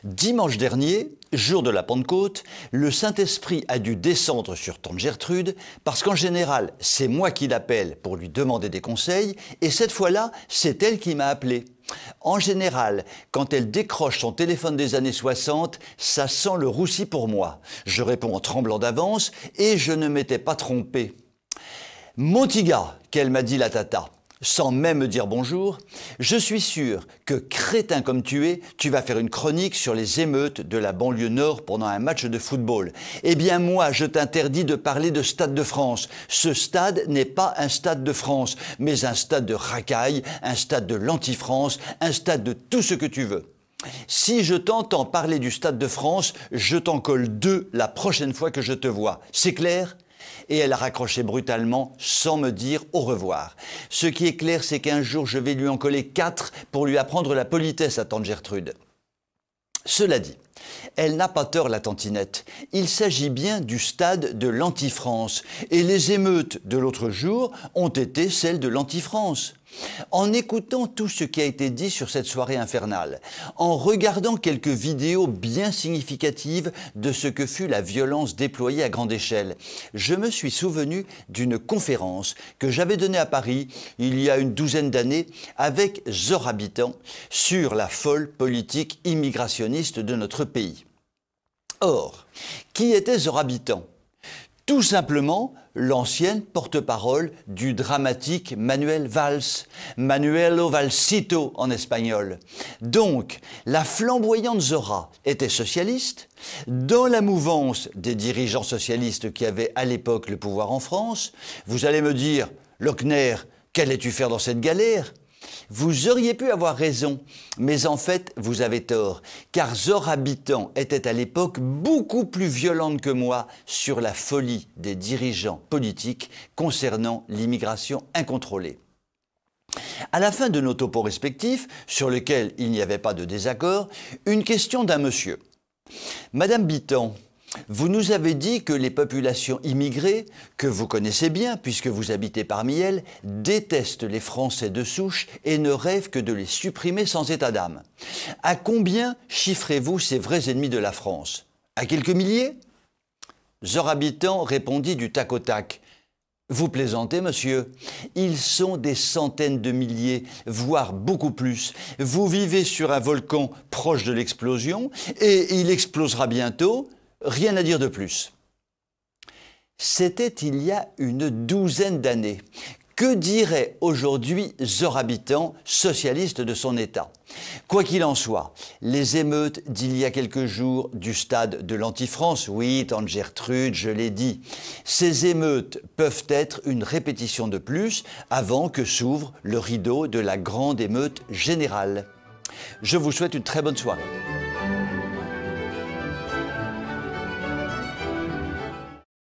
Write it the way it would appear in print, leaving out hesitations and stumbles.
Dimanche dernier, jour de la Pentecôte, le Saint-Esprit a dû descendre sur tante Gertrude parce qu'en général, c'est moi qui l'appelle pour lui demander des conseils et cette fois-là, c'est elle qui m'a appelé. En général, quand elle décroche son téléphone des années 60, ça sent le roussi pour moi. Je réponds en tremblant d'avance et je ne m'étais pas trompé. « Mon petit gars », qu'elle m'a dit la tata, sans même me dire bonjour, je suis sûr que, crétin comme tu es, tu vas faire une chronique sur les émeutes de la banlieue nord pendant un match de football. Eh bien moi, je t'interdis de parler de Stade de France. Ce stade n'est pas un stade de France, mais un stade de racaille, un stade de l'anti-France, un stade de tout ce que tu veux. Si je t'entends parler du Stade de France, je t'en colle 2 la prochaine fois que je te vois. C'est clair ? Et elle a raccroché brutalement sans me dire au revoir. Ce qui est clair, c'est qu'un jour, je vais lui en coller 4 pour lui apprendre la politesse à tante Gertrude. Cela dit, elle n'a pas tort, la tantinette. Il s'agit bien du stade de l'anti-France. Et les émeutes de l'autre jour ont été celles de l'anti-France. En écoutant tout ce qui a été dit sur cette soirée infernale, en regardant quelques vidéos bien significatives de ce que fut la violence déployée à grande échelle, je me suis souvenu d'une conférence que j'avais donnée à Paris il y a une douzaine d'années avec Zora Habitant sur la folle politique immigrationniste de notre pays. Or, qui était Zora Habitant ? Tout simplement, l'ancienne porte-parole du dramatique Manuel Valls, Manuelo Valsito en espagnol. Donc, la flamboyante Zora était socialiste, dans la mouvance des dirigeants socialistes qui avaient à l'époque le pouvoir en France. Vous allez me dire, Lochner, qu'allais-tu faire dans cette galère ? Vous auriez pu avoir raison, mais en fait, vous avez tort, car Zora Habitant était à l'époque beaucoup plus violente que moi sur la folie des dirigeants politiques concernant l'immigration incontrôlée. À la fin de nos topos respectifs, sur lesquels il n'y avait pas de désaccord, une question d'un monsieur. « Madame Bitan, vous nous avez dit que les populations immigrées, que vous connaissez bien puisque vous habitez parmi elles, détestent les Français de souche et ne rêvent que de les supprimer sans état d'âme. À combien chiffrez-vous ces vrais ennemis de la France? À quelques milliers ?» Zora Habitant répondit du tac au tac. « Vous plaisantez, monsieur. Ils sont des centaines de milliers, voire beaucoup plus. Vous vivez sur un volcan proche de l'explosion et il explosera bientôt. Rien à dire de plus. » C'était il y a une douzaine d'années. Que dirait aujourd'hui Zora Habitant, socialiste de son État? Quoi qu'il en soit, les émeutes d'il y a quelques jours du stade de l'anti-France, oui, tante Gertrude, je l'ai dit, ces émeutes peuvent être une répétition de plus avant que s'ouvre le rideau de la grande émeute générale. Je vous souhaite une très bonne soirée.